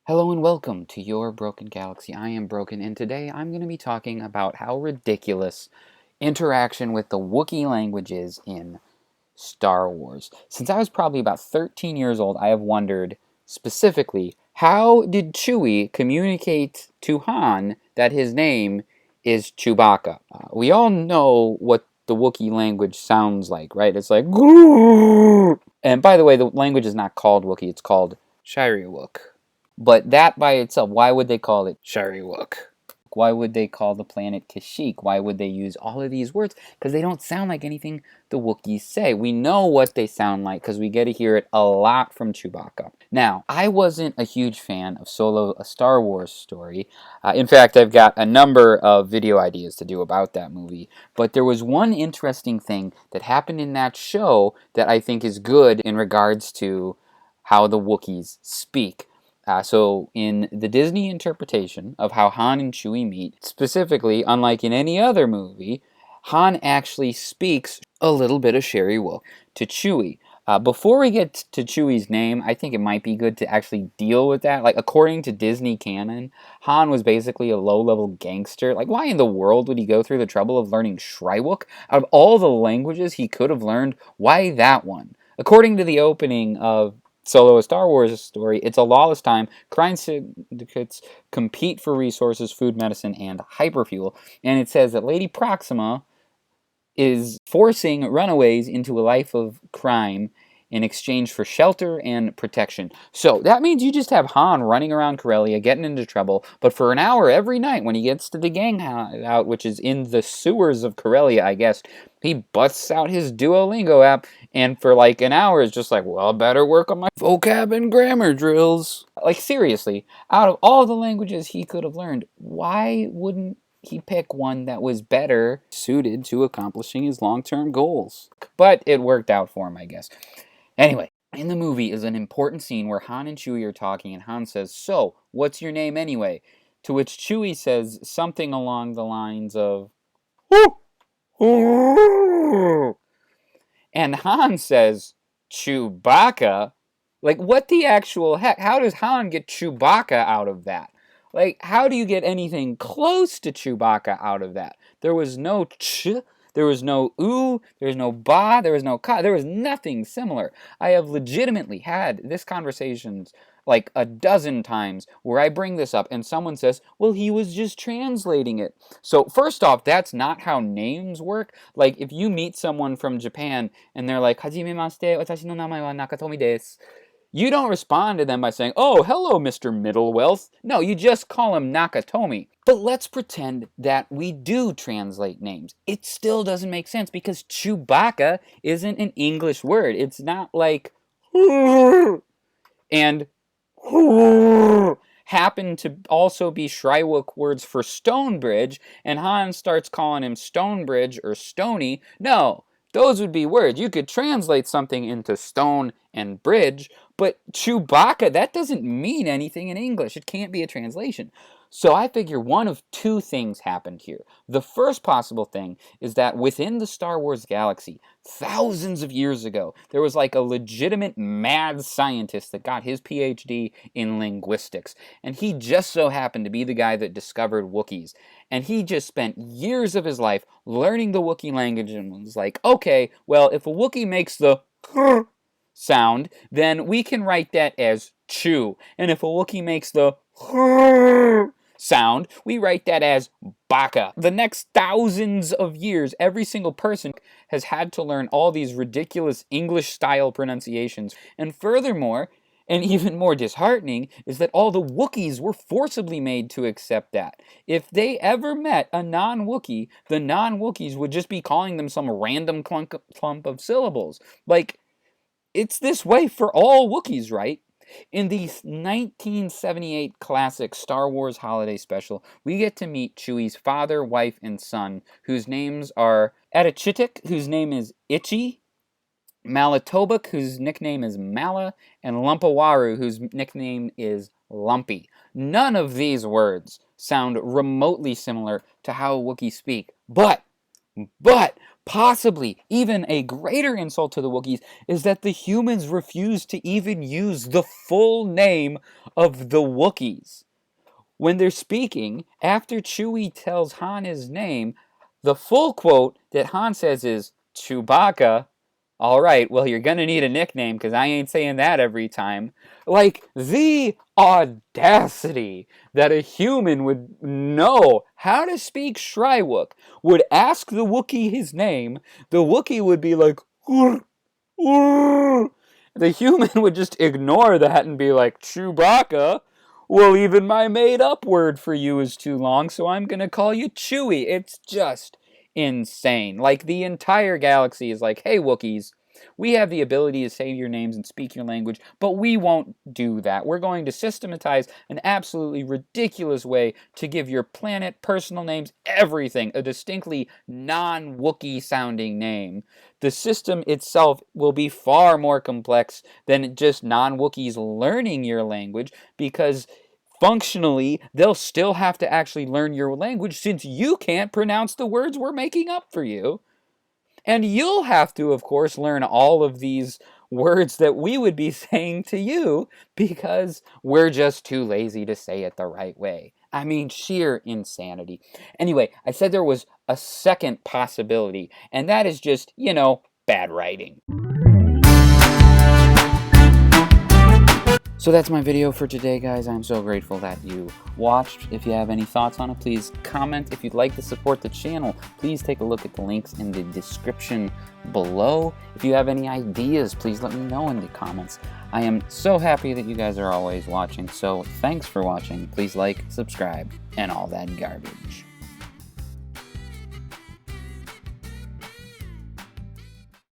Hello and welcome to your Broken Galaxy. I am Broken, and today I'm going to be talking about how ridiculous interaction with the Wookiee language is in Star Wars. Since I was probably about 13 years old, I have wondered specifically, how did Chewie communicate to Han that his name is Chewbacca? We all know what the Wookiee language sounds like, right? It's like, "Grrr." And by the way, the language is not called Wookiee, it's called Shiriwook. But that by itself, why would they call it Shariwook? Why would they call the planet Kashyyyk? Why would they use all of these words? Because they don't sound like anything the Wookiees say. We know what they sound like because we get to hear it a lot from Chewbacca. Now, I wasn't a huge fan of Solo, a Star Wars story. In fact, I've got a number of video ideas to do about that movie. But there was one interesting thing that happened in that show that I think is good in regards to how the Wookiees speak. So in the Disney interpretation of how Han and Chewie meet, specifically, unlike in any other movie, Han actually speaks a little bit of Shariwook to Chewie. Before we get to Chewie's name, I think it might be good to actually deal with that. Like, according to Disney canon, Han was basically a low-level gangster. Like, why in the world would he go through the trouble of learning Shriwook? Out of all the languages he could have learned, why that one? According to the opening of Solo, a Star Wars story, it's a lawless time. Crime syndicates compete for resources, food, medicine, and hyperfuel. And it says that Lady Proxima is forcing runaways into a life of crime in exchange for shelter and protection. So that means you just have Han running around Corellia, getting into trouble, but for an hour every night when he gets to the gang out, which is in the sewers of Corellia, I guess, he busts out his Duolingo app, and for like an hour is just like, well, I better work on my vocab and grammar drills. Like, seriously, out of all the languages he could have learned, why wouldn't he pick one that was better suited to accomplishing his long-term goals? But it worked out for him, I guess. Anyway, in the movie is an important scene where Han and Chewie are talking, and Han says, "So, what's your name anyway?" To which Chewie says something along the lines of, and Han says, "Chewbacca?" Like, what the actual heck? How does Han get Chewbacca out of that? Like, how do you get anything close to Chewbacca out of that? There was no ch, there was no ooh, there was no ba, there was no ka, there was nothing similar. I have legitimately had this conversations like a dozen times where I bring this up and someone says, well, he was just translating it. So first off, that's not how names work. Like, if you meet someone from Japan and they're like, "Hajimemashite, watashi no namae wa Nakatomi desu," you don't respond to them by saying, "Oh, hello, Mr. Middlewealth." No, you just call him Nakatomi. But let's pretend that we do translate names. It still doesn't make sense because Chewbacca isn't an English word. It's not like and happen to also be Shriwook words for Stonebridge, and Han starts calling him Stonebridge or Stony. No, those would be words. You could translate something into stone and bridge, but Chewbacca, that doesn't mean anything in English. It can't be a translation. So I figure one of two things happened here. The first possible thing is that within the Star Wars galaxy, thousands of years ago, there was like a legitimate mad scientist that got his PhD in linguistics. And he just so happened to be the guy that discovered Wookiees. And he just spent years of his life learning the Wookiee language and was like, okay, well, if a Wookiee makes the sound, then we can write that as chew. And if a Wookiee makes the sound, we write that as baka. The next thousands of years, every single person has had to learn all these ridiculous English-style pronunciations. And furthermore, and even more disheartening, is that all the Wookiees were forcibly made to accept that. If they ever met a non-Wookiee, the non-Wookiees would just be calling them some random clump of syllables. Like, it's this way for all Wookiees, right? In the 1978 classic Star Wars Holiday Special, we get to meet Chewie's father, wife, and son, whose names are Etachitik, whose name is Itchy, Malatobuk, whose nickname is Mala, and Lumpawaru, whose nickname is Lumpy. None of these words sound remotely similar to how Wookiees speak, but But possibly even a greater insult to the Wookiees is that the humans refuse to even use the full name of the Wookiees. When they're speaking, after Chewie tells Han his name, the full quote that Han says is, Chewbacca. All right, well, you're going to need a nickname because I ain't saying that every time. Like, the audacity that a human would know how to speak Shrywook, would ask the Wookiee his name, the Wookiee would be like, "Urr, urr." The human would just ignore that and be like, Chewbacca? Well, even my made-up word for you is too long, so I'm going to call you Chewie. It's just insane. Like, the entire galaxy is like, hey, Wookiees, we have the ability to say your names and speak your language, but we won't do that. We're going to systematize an absolutely ridiculous way to give your planet, personal names, everything, a distinctly non-Wookiee sounding name. The system itself will be far more complex than just non-Wookiees learning your language, because functionally, they'll still have to actually learn your language since you can't pronounce the words we're making up for you. And you'll have to, of course, learn all of these words that we would be saying to you because we're just too lazy to say it the right way. I mean, sheer insanity. Anyway, I said there was a second possibility, and that is just, bad writing. So that's my video for today, guys. I'm so grateful that you watched. If you have any thoughts on it, please comment. If you'd like to support the channel, please take a look at the links in the description below. If you have any ideas, please let me know in the comments. I am so happy that you guys are always watching, so thanks for watching. Please like, subscribe, and all that garbage.